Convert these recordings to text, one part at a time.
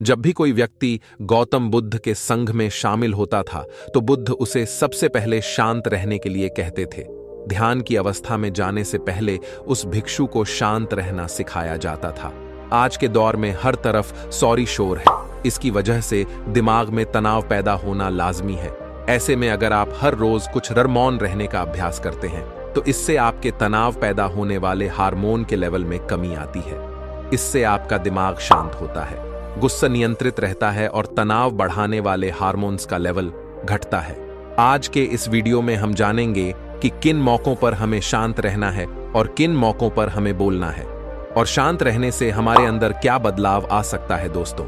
जब भी कोई व्यक्ति गौतम बुद्ध के संघ में शामिल होता था तो बुद्ध उसे सबसे पहले शांत रहने के लिए कहते थे। ध्यान की अवस्था में जाने से पहले उस भिक्षु को शांत रहना सिखाया जाता था। आज के दौर में हर तरफ सौरी शोर है। इसकी वजह से दिमाग में तनाव पैदा होना लाजमी है। ऐसे में अगर आप हर रोज कुछ मौन रहने का अभ्यास करते हैं तो इससे आपके तनाव पैदा होने वाले हार्मोन के लेवल में कमी आती है। इससे आपका दिमाग शांत होता है, गुस्सा नियंत्रित रहता है और तनाव बढ़ाने वाले हार्मोन्स का लेवल घटता है। आज के इस वीडियो में हम जानेंगे कि किन मौकों पर हमें शांत रहना है और किन मौकों पर हमें बोलना है, और शांत रहने से हमारे अंदर क्या बदलाव आ सकता है। दोस्तों,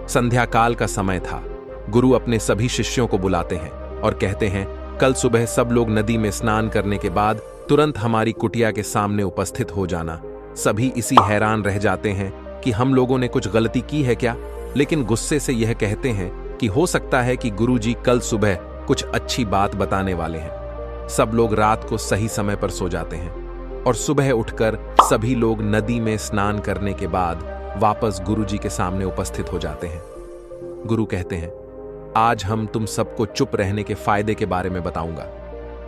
संध्या काल का समय था। गुरु अपने सभी शिष्यों को बुलाते हैं और कहते हैं, कल सुबह सब लोग नदी में स्नान करने के बाद तुरंत हमारी कुटिया के सामने उपस्थित हो जाना। सभी इसी हैरान रह जाते हैं कि हम लोगों ने कुछ गलती की है क्या, लेकिन गुस्से से यह कहते हैं कि हो सकता है कि गुरुजी कल सुबह कुछ अच्छी बात बताने वाले हैं। सब लोग रात को सही समय पर सो जाते हैं और सुबह उठकर सभी लोग नदी में स्नान करने के बाद वापस गुरुजी के सामने उपस्थित हो जाते हैं। गुरु कहते हैं, आज हम तुम सबको चुप रहने के फायदे के बारे में बताऊंगा।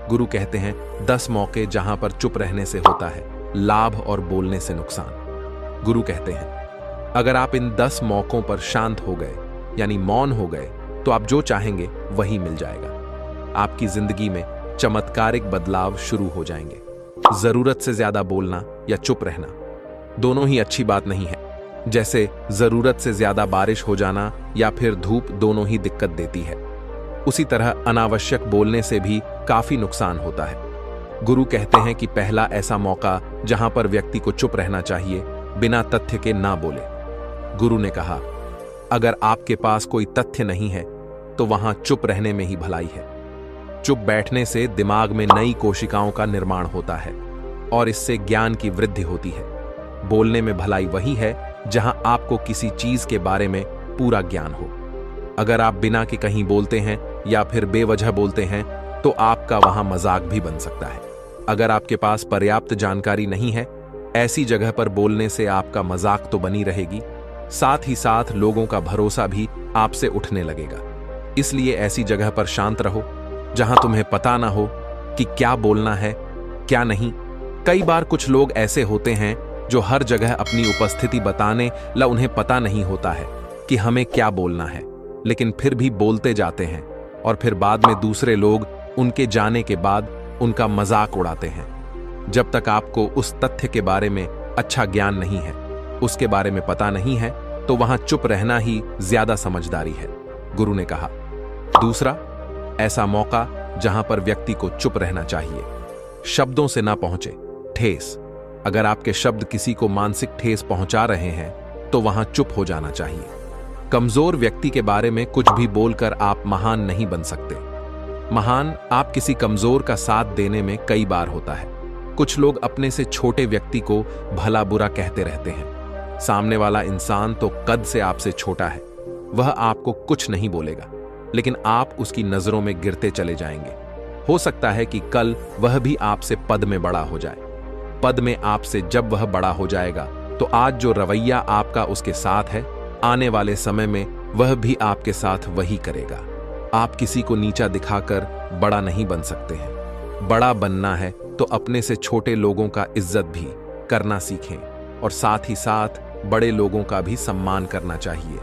गुरु कहते हैं, 10 मौके जहां पर चुप रहने से होता है लाभ और बोलने से नुकसान। गुरु कहते हैं, अगर आप इन 10 मौकों पर शांत हो गए यानी मौन हो गए तो आप जो चाहेंगे वही मिल जाएगा। आपकी जिंदगी में चमत्कारिक बदलाव शुरू हो जाएंगे। जरूरत से ज्यादा बोलना या चुप रहना दोनों ही अच्छी बात नहीं है। जैसे जरूरत से ज्यादा बारिश हो जाना या फिर धूप दोनों ही दिक्कत देती है, उसी तरह अनावश्यक बोलने से भी काफी नुकसान होता है। गुरु कहते हैं कि पहला ऐसा मौका जहां पर व्यक्ति को चुप रहना चाहिए, बिना तथ्य के ना बोले। गुरु ने कहा, अगर आपके पास कोई तथ्य नहीं है तो वहां चुप रहने में ही भलाई है। चुप बैठने से दिमाग में नई कोशिकाओं का निर्माण होता है और इससे ज्ञान की वृद्धि होती है। बोलने में भलाई वही है जहां आपको किसी चीज के बारे में पूरा ज्ञान हो। अगर आप बिना के कहीं बोलते हैं या फिर बेवजह बोलते हैं तो आपका वहां मजाक भी बन सकता है। अगर आपके पास पर्याप्त जानकारी नहीं है, ऐसी जगह पर बोलने से आपका मजाक तो बनी रहेगी, साथ ही साथ लोगों का भरोसा भी आपसे उठने लगेगा। इसलिए ऐसी जगह पर शांत रहो जहां तुम्हें पता ना हो कि क्या बोलना है क्या नहीं। कई बार कुछ लोग ऐसे होते हैं जो हर जगह अपनी उपस्थिति बताने ला उन्हें पता नहीं होता है कि हमें क्या बोलना है, लेकिन फिर भी बोलते जाते हैं और फिर बाद में दूसरे लोग उनके जाने के बाद उनका मजाक उड़ाते हैं। जब तक आपको उस तथ्य के बारे में अच्छा ज्ञान नहीं है, उसके बारे में पता नहीं है, तो वहां चुप रहना ही ज्यादा समझदारी है। गुरु ने कहा, दूसरा ऐसा मौका जहां पर व्यक्ति को चुप रहना चाहिए, शब्दों से ना पहुंचे, ठेस। अगर आपके शब्द किसी को मानसिक ठेस पहुंचा रहे हैं तो वहां चुप हो जाना चाहिए। कमजोर व्यक्ति के बारे में कुछ भी बोलकर आप महान नहीं बन सकते। महान आप किसी कमजोर का साथ देने में कई बार होता है। कुछ लोग अपने से छोटे व्यक्ति को भला बुरा कहते रहते हैं। सामने वाला इंसान तो कद से आपसे छोटा है, वह आपको कुछ नहीं बोलेगा, लेकिन आप उसकी नजरों में गिरते चले जाएंगे। हो सकता है कि कल वह भी आपसे पद में बड़ा हो जाए। पद में आपसे जब वह बड़ा हो जाएगा तो आज जो रवैया आपका उसके साथ है, आने वाले समय में वह भी आपके साथ वही करेगा। आप किसी को नीचा दिखाकर बड़ा नहीं बन सकते हैं। बड़ा बनना है तो अपने से छोटे लोगों का इज्जत भी करना सीखें और साथ ही साथ बड़े लोगों का भी सम्मान करना चाहिए।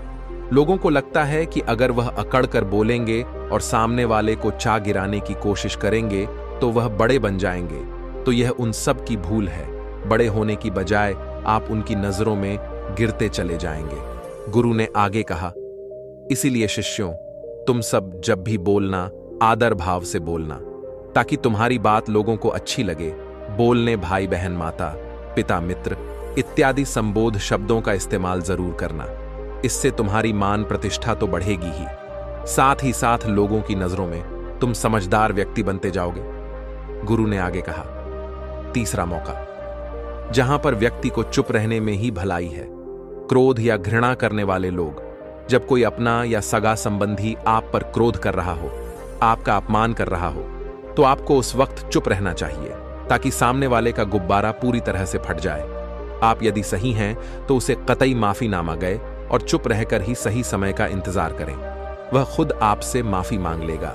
लोगों को लगता है कि अगर वह अकड़ कर बोलेंगे और सामने वाले को चा गिराने की कोशिश करेंगे तो वह बड़े बन जाएंगे, तो यह उन सब की भूल है। बड़े होने की बजाय आप उनकी नजरों में गिरते चले जाएंगे। गुरु ने आगे कहा, इसीलिए शिष्यों, तुम सब जब भी बोलना आदर भाव से बोलना, ताकि तुम्हारी बात लोगों को अच्छी लगे। बोलने भाई बहन माता पिता मित्र इत्यादि संबोध शब्दों का इस्तेमाल जरूर करना। इससे तुम्हारी मान प्रतिष्ठा तो बढ़ेगी ही, साथ ही साथ लोगों की नजरों में तुम समझदार व्यक्ति बनते जाओगे। गुरु ने आगे कहा, तीसरा मौका जहां पर व्यक्ति को चुप रहने में ही भलाई है, क्रोध या घृणा करने वाले लोग। जब कोई अपना या सगा संबंधी आप पर क्रोध कर रहा हो, आपका अपमान कर रहा हो, तो आपको उस वक्त चुप रहना चाहिए ताकि सामने वाले का गुब्बारा पूरी तरह से फट जाए। आप यदि सही हैं तो उसे कतई माफीनामा गए और चुप रहकर ही सही समय का इंतजार करें। वह खुद आपसे माफी मांग लेगा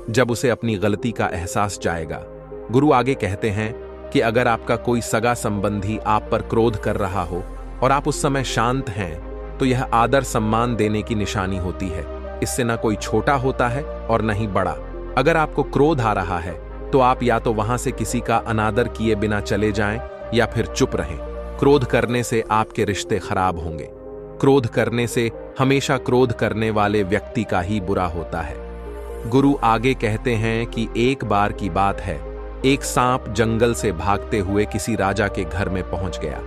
जब उसे अपनी गलती का एहसास जाएगा। गुरु आगे कहते हैं कि अगर आपका कोई सगा संबंधी आप पर क्रोध कर रहा हो और आप उस समय शांत हैं, तो यह आदर सम्मान देने की निशानी होती है। इससे न कोई छोटा होता है और न ही बड़ा। अगर आपको क्रोध आ रहा है तो आप या तो वहां से किसी का अनादर किए बिना चले जाएं या फिर चुप रहें। क्रोध करने से आपके रिश्ते खराब होंगे। क्रोध करने से हमेशा क्रोध करने वाले व्यक्ति का ही बुरा होता है। गुरु आगे कहते हैं कि एक बार की बात है, एक सांप जंगल से भागते हुए किसी राजा के घर में पहुंच गया।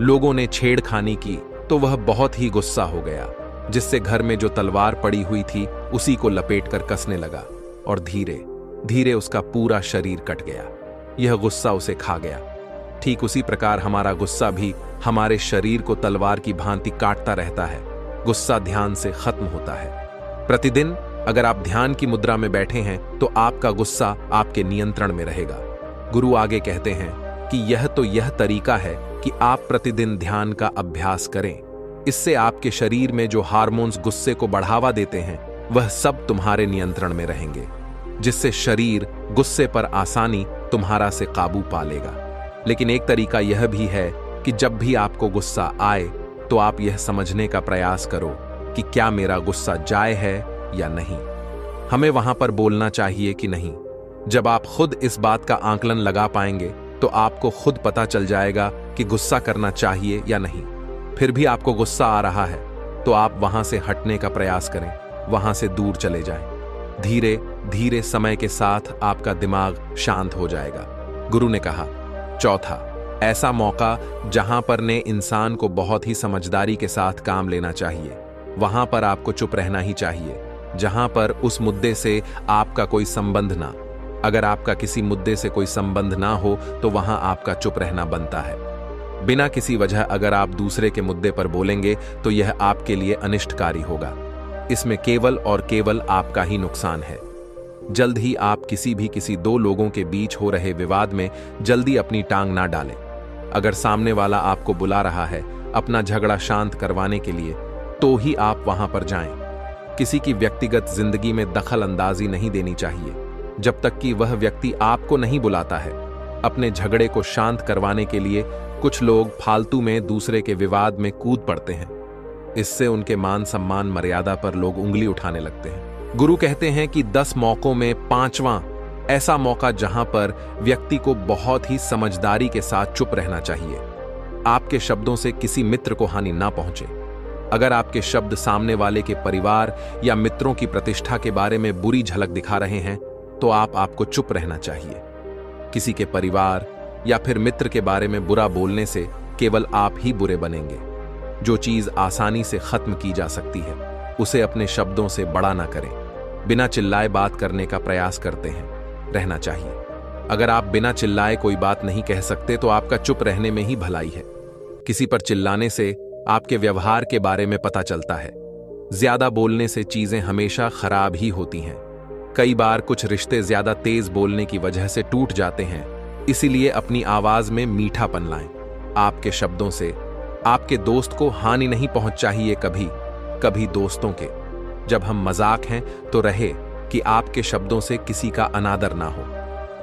लोगों ने छेड़खानी की तो वह बहुत ही गुस्सा हो गया, जिससे घर में जो तलवार पड़ी हुई थी उसी को लपेटकर कसने लगा और धीरे धीरे उसका पूरा शरीर कट गया। यह गुस्सा उसे खा गया। ठीक उसी प्रकार हमारा गुस्सा भी हमारे शरीर को तलवार की भांति काटता रहता है। गुस्सा ध्यान से खत्म होता है। प्रतिदिन अगर आप ध्यान की मुद्रा में बैठे हैं तो आपका गुस्सा आपके नियंत्रण में रहेगा। गुरु आगे कहते हैं कि यह तरीका है कि आप प्रतिदिन ध्यान का अभ्यास करें। इससे आपके शरीर में जो हार्मोन्स गुस्से को बढ़ावा देते हैं वह सब तुम्हारे नियंत्रण में रहेंगे, जिससे शरीर गुस्से पर आसानी तुम्हारा से काबू पा लेगा। लेकिन एक तरीका यह भी है कि जब भी आपको गुस्सा आए तो आप यह समझने का प्रयास करो कि क्या मेरा गुस्सा जायज है या नहीं। हमें वहां पर बोलना चाहिए कि नहीं। जब आप खुद इस बात का आकलन लगा पाएंगे तो आपको खुद पता चल जाएगा कि गुस्सा करना चाहिए या नहीं। फिर भी आपको गुस्सा आ रहा है तो आप वहां से हटने का प्रयास करें, वहां से दूर चले जाएं। धीरे धीरे समय के साथ आपका दिमाग शांत हो जाएगा। गुरु ने कहा, चौथा, ऐसा मौका जहां पर ने इंसान को बहुत ही समझदारी के साथ काम लेना चाहिए। वहां पर आपको चुप रहना ही चाहिए जहां पर उस मुद्दे से आपका कोई संबंध ना। अगर आपका किसी मुद्दे से कोई संबंध ना हो तो वहां आपका चुप रहना बनता है। बिना किसी वजह अगर आप दूसरे के मुद्दे पर बोलेंगे तो यह आपके लिए अनिष्टकारी होगा। इसमें केवल और केवल आपका ही नुकसान है। जल्द ही आप किसी दो लोगों के बीच हो रहे विवाद में जल्दी अपनी टांग ना डालें। अगर सामने वाला आपको बुला रहा है अपना झगड़ा शांत करवाने के लिए तो ही आप वहां पर जाएं। किसी की व्यक्तिगत जिंदगी में दखल अंदाजी नहीं देनी चाहिए जब तक कि वह व्यक्ति आपको नहीं बुलाता है। अपने झगड़े को शांत करवाने के लिए कुछ लोग फालतू में दूसरे के विवाद में कूद पड़ते हैं। इससे उनके मान सम्मान मर्यादा पर लोग उंगली उठाने लगते हैं। गुरु कहते हैं कि 10 मौकों में 5वां ऐसा मौका जहां पर व्यक्ति को बहुत ही समझदारी के साथ चुप रहना चाहिए। आपके शब्दों से किसी मित्र को हानि ना पहुंचे। अगर आपके शब्द सामने वाले के परिवार या मित्रों की प्रतिष्ठा के बारे में बुरी झलक दिखा रहे हैं तो आपको चुप रहना चाहिए। किसी के परिवार या फिर मित्र के बारे में बुरा बोलने से केवल आप ही बुरे बनेंगे। जो चीज आसानी से खत्म की जा सकती है उसे अपने शब्दों से बड़ा ना करें। बिना चिल्लाए बात करने का प्रयास करते हैं, रहना चाहिए। अगर आप बिना चिल्लाए कोई बात नहीं कह सकते तो आपका चुप रहने में ही भलाई है। किसी पर चिल्लाने से आपके व्यवहार के बारे में पता चलता है। ज्यादा बोलने से चीजें हमेशा खराब ही होती हैं। कई बार कुछ रिश्ते ज्यादा तेज बोलने की वजह से टूट जाते हैं। इसीलिए अपनी आवाज में मीठापन लाएं। आपके शब्दों से आपके दोस्त को हानि नहीं पहुंच चाहिए। कभी दोस्तों के जब हम मजाक हैं तो रहे कि आपके शब्दों से किसी का अनादर ना हो।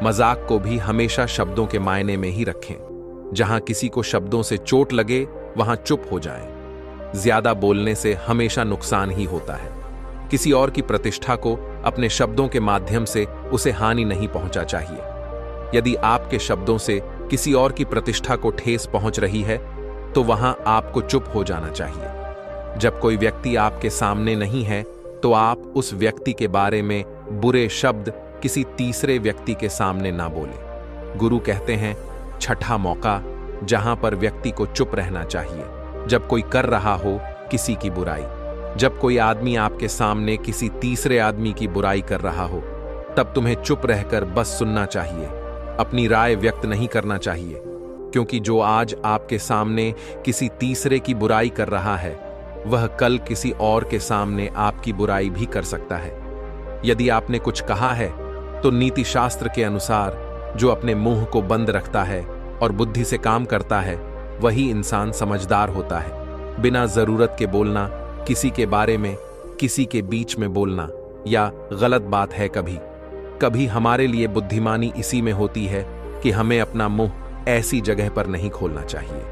मजाक को भी हमेशा शब्दों के मायने में ही रखें। जहां किसी को शब्दों से चोट लगे वहां चुप हो जाएं। ज्यादा बोलने से हमेशा नुकसान ही होता है। किसी और की प्रतिष्ठा को अपने शब्दों के माध्यम से उसे हानि नहीं पहुंचा चाहिए। यदि आपके शब्दों से किसी और की प्रतिष्ठा को ठेस पहुंच रही है तो वहां आपको चुप हो जाना चाहिए। जब कोई व्यक्ति आपके सामने नहीं है तो आप उस व्यक्ति के बारे में बुरे शब्द किसी तीसरे व्यक्ति के सामने ना बोलें। गुरु कहते हैं, छठा मौका जहां पर व्यक्ति को चुप रहना चाहिए जब कोई कर रहा हो किसी की बुराई। जब कोई आदमी आपके सामने किसी तीसरे आदमी की बुराई कर रहा हो तब तुम्हें चुप रहकर बस सुनना चाहिए। अपनी राय व्यक्त नहीं करना चाहिए, क्योंकि जो आज आपके सामने किसी तीसरे की बुराई कर रहा है वह कल किसी और के सामने आपकी बुराई भी कर सकता है। यदि आपने कुछ कहा है तो नीति शास्त्र के अनुसार जो अपने मुंह को बंद रखता है और बुद्धि से काम करता है वही इंसान समझदार होता है। बिना जरूरत के बोलना, किसी के बारे में, किसी के बीच में बोलना, या गलत बात है कभी कभी हमारे लिए बुद्धिमानी इसी में होती है कि हमें अपना मुंह ऐसी जगह पर नहीं खोलना चाहिए।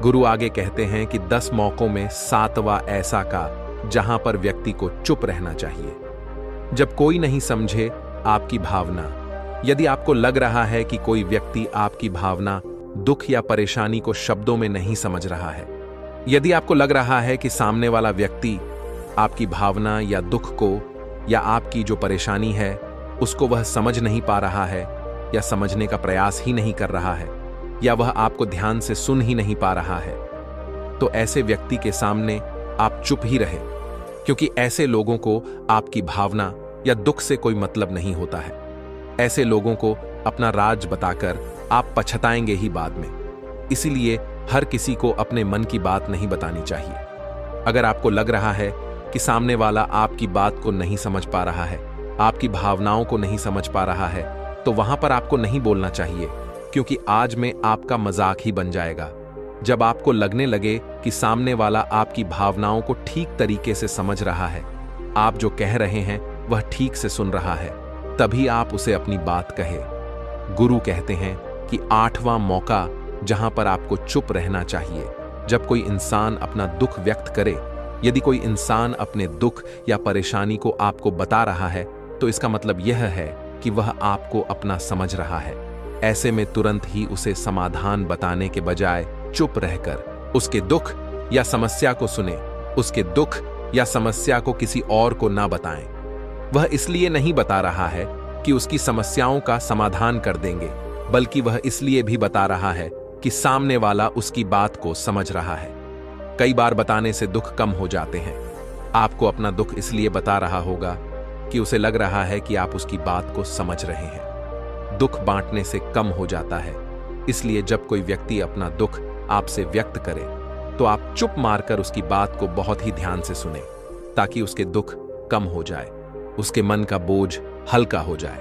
गुरु आगे कहते हैं कि 10 मौकों में 7वां ऐसा का जहां पर व्यक्ति को चुप रहना चाहिए। जब कोई नहीं समझे आपकी भावना, यदि आपको लग रहा है कि कोई व्यक्ति आपकी भावना, दुख या परेशानी को शब्दों में नहीं समझ रहा है, यदि आपको लग रहा है कि सामने वाला व्यक्ति आपकी भावना या दुख को या आपकी जो परेशानी है उसको वह समझ नहीं पा रहा है या समझने का प्रयास ही नहीं कर रहा है या वह आपको ध्यान से सुन ही नहीं पा रहा है, तो ऐसे व्यक्ति के सामने आप चुप ही रहे, क्योंकि ऐसे लोगों को आपकी भावना या दुख से कोई मतलब नहीं होता है। ऐसे लोगों को अपना राज बताकर आप पछताएंगे ही बाद में। इसीलिए हर किसी को अपने मन की बात नहीं बतानी चाहिए। अगर आपको लग रहा है कि सामने वाला आपकी बात को नहीं समझ पा रहा है, आपकी भावनाओं को नहीं समझ पा रहा है, तो वहां पर आपको नहीं बोलना चाहिए, क्योंकि आज में आपका मजाक ही बन जाएगा। जब आपको लगने लगे कि सामने वाला आपकी भावनाओं को ठीक तरीके से समझ रहा है, आप जो कह रहे हैं वह ठीक से सुन रहा है, तभी आप उसे अपनी बात कहे। गुरु कहते हैं कि 8वां मौका जहां पर आपको चुप रहना चाहिए, जब कोई इंसान अपना दुख व्यक्त करे। यदि कोई इंसान अपने दुख या परेशानी को आपको बता रहा है, तो इसका मतलब यह है कि वह आपको अपना समझ रहा है। ऐसे में तुरंत ही उसे समाधान बताने के बजाय चुप रहकर उसके दुख या समस्या को सुने। उसके दुख या समस्या को किसी और को ना बताएं। वह इसलिए नहीं बता रहा है कि उसकी समस्याओं का समाधान कर देंगे, बल्कि वह इसलिए भी बता रहा है कि सामने वाला उसकी बात को समझ रहा है। कई बार बताने से दुख कम हो जाते हैं। आपको अपना दुख इसलिए बता रहा होगा कि उसे लग रहा है कि आप उसकी बात को समझ रहे हैं। दुख बांटने से कम हो जाता है। इसलिए जब कोई व्यक्ति अपना दुख आपसे व्यक्त करे, तो आप चुप मारकर उसकी बात को बहुत ही ध्यान से सुने, ताकि उसके दुख कम हो जाए, उसके मन का बोझ हल्का हो जाए,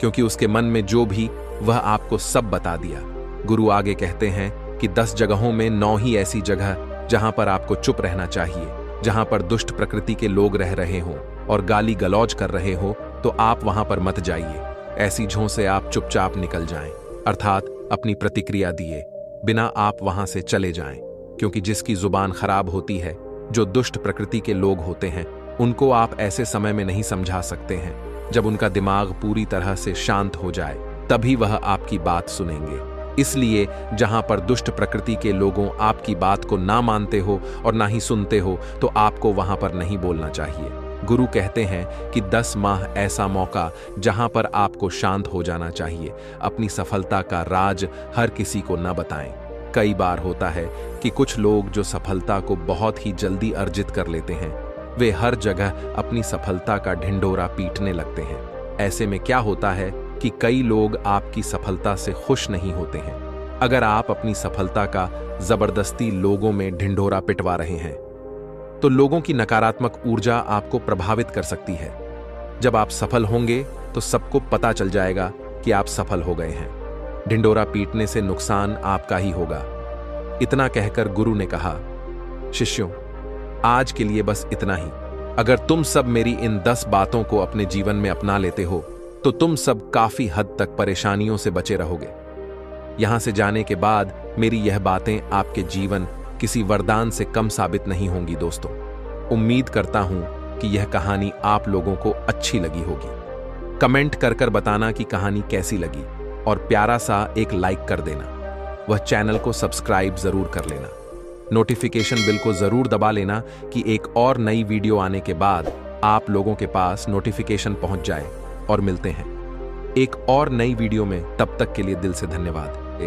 क्योंकि उसके मन में जो भी वह आपको सब बता दिया। गुरु आगे कहते हैं कि 10 जगहों में 9 ही ऐसी जगह जहां पर आपको चुप रहना चाहिए। जहां पर दुष्ट प्रकृति के लोग रह रहे हों और गाली गलौज कर रहे हो, तो आप वहां पर मत जाइए। ऐसी जगहों से आप चुपचाप निकल जाएं, अर्थात अपनी प्रतिक्रिया दिए बिना आप वहां से चले जाएं, क्योंकि जिसकी जुबान खराब होती है, जो दुष्ट प्रकृति के लोग होते हैं, उनको आप ऐसे समय में नहीं समझा सकते हैं। जब उनका दिमाग पूरी तरह से शांत हो जाए, तभी वह आपकी बात सुनेंगे। इसलिए जहां पर दुष्ट प्रकृति के लोगों आपकी बात को ना मानते हो और ना ही सुनते हो, तो आपको वहां पर नहीं बोलना चाहिए। गुरु कहते हैं कि 10 माह ऐसा मौका जहां पर आपको शांत हो जाना चाहिए। अपनी सफलता का राज हर किसी को न बताएं। कई बार होता है कि कुछ लोग जो सफलता को बहुत ही जल्दी अर्जित कर लेते हैं, वे हर जगह अपनी सफलता का ढिंढोरा पीटने लगते हैं। ऐसे में क्या होता है कि कई लोग आपकी सफलता से खुश नहीं होते हैं। अगर आप अपनी सफलता का जबरदस्ती लोगों में ढिंढोरा पिटवा रहे हैं, तो लोगों की नकारात्मक ऊर्जा आपको प्रभावित कर सकती है। जब आप सफल होंगे तो सबको पता चल जाएगा कि आप सफल हो गए हैं। ढिंढोरा पीटने से नुकसान आपका ही होगा। इतना कहकर गुरु ने कहा, शिष्यों, आज के लिए बस इतना ही। अगर तुम सब मेरी इन 10 बातों को अपने जीवन में अपना लेते हो, तो तुम सब काफी हद तक परेशानियों से बचे रहोगे। यहां से जाने के बाद मेरी यह बातें आपके जीवन किसी वरदान से कम साबित नहीं होंगी। दोस्तों, उम्मीद करता हूं कि यह कहानी आप लोगों को अच्छी लगी होगी। कमेंट कर कर बताना कि कहानी कैसी लगी, और प्यारा सा एक लाइक कर देना। वह चैनल को सब्सक्राइब जरूर कर लेना। नोटिफिकेशन बिल को जरूर दबा लेना कि एक और नई वीडियो आने के बाद आप लोगों के पास नोटिफिकेशन पहुंच जाए। और मिलते हैं एक और नई वीडियो में। तब तक के लिए दिल से धन्यवाद।